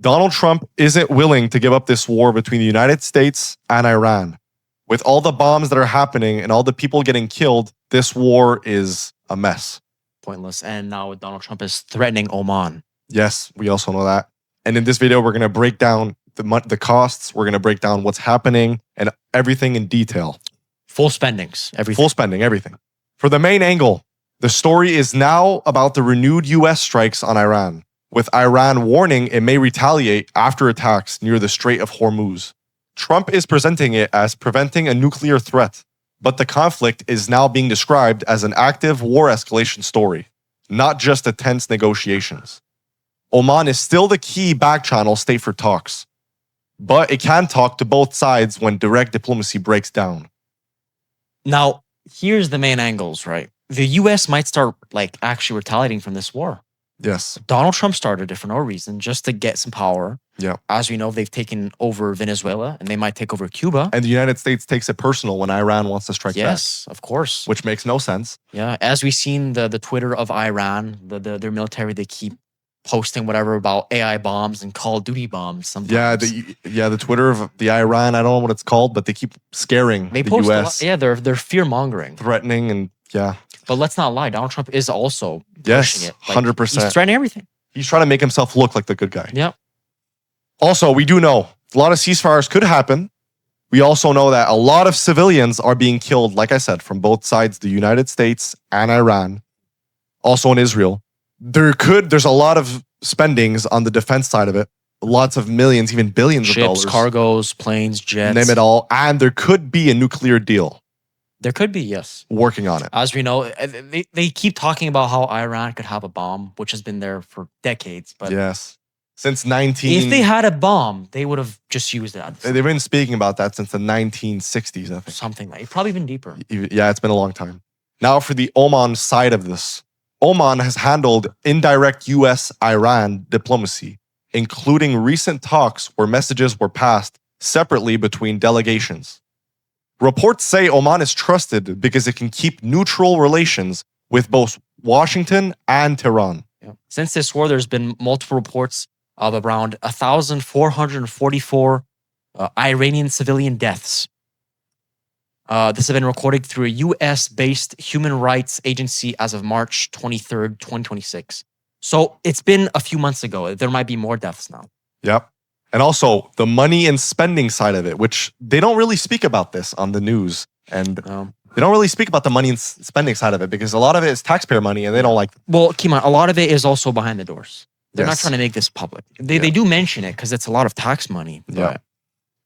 Donald Trump isn't willing to give up this war between the United States and Iran. With all the bombs that are happening and all the people getting killed, this war is a mess. Pointless. And now Donald Trump is threatening Oman. Yes, we also know that. And in this video, we're going to break down the costs. We're going to break down what's happening and everything in detail. Full spendings. Everything. Full spending, everything. For the main angle, the story is now about the renewed US strikes on Iran, with Iran warning it may retaliate after attacks near the Strait of Hormuz. Trump is presenting it as preventing a nuclear threat, but the conflict is now being described as an active war escalation story, not just a tense negotiations. Oman is still the key back-channel state for talks, but it can talk to both sides when direct diplomacy breaks down. Now, here's the main angles, right? The US might start actually retaliating from this war. Yes. Donald Trump started it for no reason, just to get some power. Yeah. As we know, they've taken over Venezuela and they might take over Cuba. And the United States takes it personal when Iran wants to strike back. Yes, of course. Which makes no sense. Yeah. As we've seen the Twitter of Iran, their military, they keep posting whatever about AI bombs and Call of Duty bombs sometimes. The Twitter of the Iran, I don't know what it's called, but they keep scaring the post US. They're fear-mongering. Threatening and yeah. But let's not lie, Donald Trump is also pushing it. 100%. He's threatening everything. He's trying to make himself look like the good guy. Yep. Also, we do know a lot of ceasefires could happen. We also know that a lot of civilians are being killed, like I said, from both sides, the United States and Iran. Also in Israel. There's a lot of spendings on the defense side of it. Lots of millions, even billions of dollars. Ships, cargos, planes, jets. Name it all. And there could be a nuclear deal. There could be, yes. Working on it. As we know, they keep talking about how Iran could have a bomb, which has been there for decades. But yes. Since if they had a bomb, they would have just used it. They've been speaking about that since the 1960s, I think. Something like it. Probably been deeper. Yeah, it's been a long time. Now for the Oman side of this. Oman has handled indirect US-Iran diplomacy, including recent talks where messages were passed separately between delegations. Reports say Oman is trusted because it can keep neutral relations with both Washington and Tehran. Yeah. Since this war, there's been multiple reports of around 1,444 Iranian civilian deaths. This has been recorded through a US-based human rights agency as of March 23rd, 2026. So it's been a few months ago. There might be more deaths now. Yep. And also the money and spending side of it, which they don't really speak about this on the news. And they don't really speak about the money and spending side of it because a lot of it is taxpayer money and they don't like it. Well, Kima, a lot of it is also behind the doors. They're not trying to make this public. They do mention it because it's a lot of tax money. Yeah.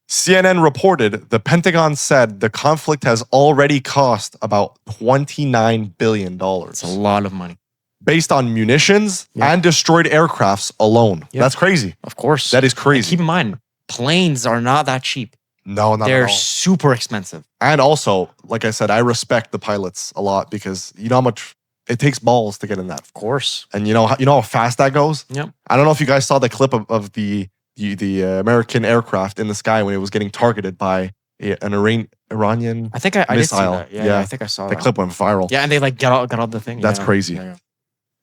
CNN reported the Pentagon said the conflict has already cost about $29 billion. It's a lot of money. Based on munitions and destroyed aircrafts alone. That's crazy. Of course. That is crazy. And keep in mind, planes are not that cheap. No, not They're at all. super expensive. And also, like I said, I respect the pilots a lot because you know how much it takes balls to get in that. Of course. And you know how fast that goes? Yep. I don't know if you guys saw the clip of the American aircraft in the sky when it was getting targeted by an Iranian I think I did see missile. that. Yeah, I think I saw that. The clip went viral. Yeah, and they got out the thing. That's crazy. Yeah.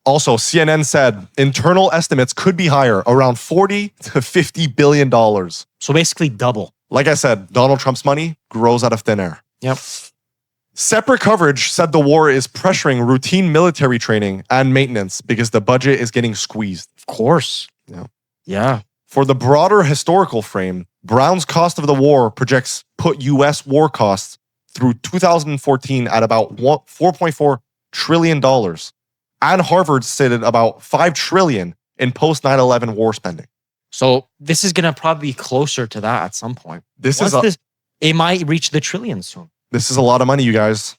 Also, CNN said internal estimates could be higher, around $40 to $50 billion. So basically double. Like I said, Donald Trump's money grows out of thin air. Yep. Separate coverage said the war is pressuring routine military training and maintenance because the budget is getting squeezed. Of course. Yeah. For the broader historical frame, Brown's Cost of the War projects put U.S. war costs through 2014 at about $4.4 trillion. And Harvard stated about $5 trillion in post 9/11 war spending. So this is gonna probably be closer to that at some point. It might reach the trillion soon. This is a lot of money, you guys.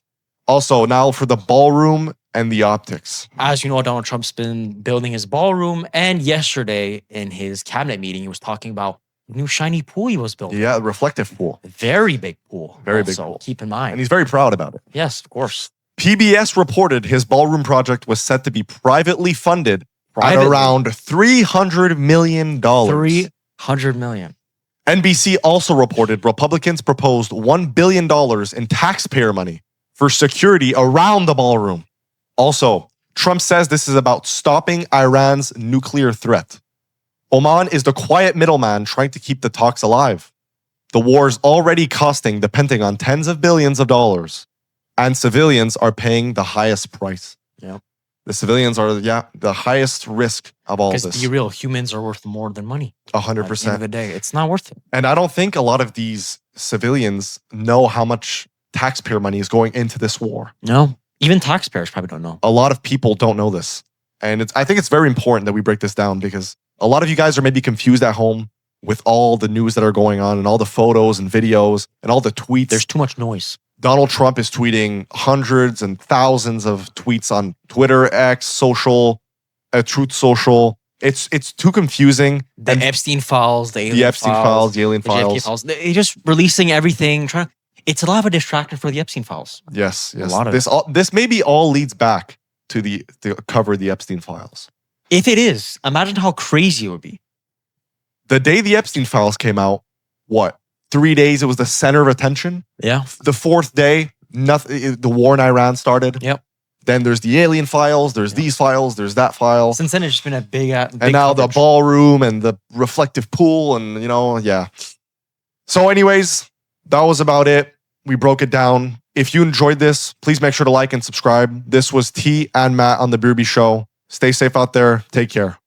Also, now for the ballroom and the optics. As you know, Donald Trump's been building his ballroom, and yesterday in his cabinet meeting, he was talking about the new shiny pool he was building. Yeah, reflective pool. Very big pool. Very big pool. Keep in mind. And he's very proud about it. Yes, of course. PBS reported his ballroom project was set to be privately funded at around $300 million. $300 million. NBC also reported Republicans proposed $1 billion in taxpayer money for security around the ballroom. Also, Trump says this is about stopping Iran's nuclear threat. Oman is the quiet middleman trying to keep the talks alive. The war's already costing the Pentagon tens of billions of dollars, and civilians are paying the highest price. Yeah. The civilians are, the highest risk of all Because this. be real, humans are worth more than money. 100%. At the end of the day, it's not worth it. And I don't think a lot of these civilians know how much taxpayer money is going into this war. No, even taxpayers probably don't know. A lot of people don't know this. And I think it's very important that we break this down because a lot of you guys are maybe confused at home with all the news that are going on and all the photos and videos and all the tweets. There's too much noise. Donald Trump is tweeting hundreds and thousands of tweets on Twitter, X, social, Truth Social. It's too confusing. The Epstein files, the alien The Epstein files, the alien the JFK files. They're just releasing everything. It's a lot of a distraction for the Epstein files. Yes. A lot of This maybe all leads back to cover the Epstein files. If it is, imagine how crazy it would be. The day the Epstein files came out, 3 days, it was the center of attention. Yeah. The fourth day, the war in Iran started. Yep. Then there's the alien files, there's these files, there's that file. Since then, it's just been a big and now coverage. the ballroom and the reflective pool and, yeah. So anyways, that was about it. We broke it down. If you enjoyed this, please make sure to like and subscribe. This was T and Matt on The Berube Show. Stay safe out there. Take care.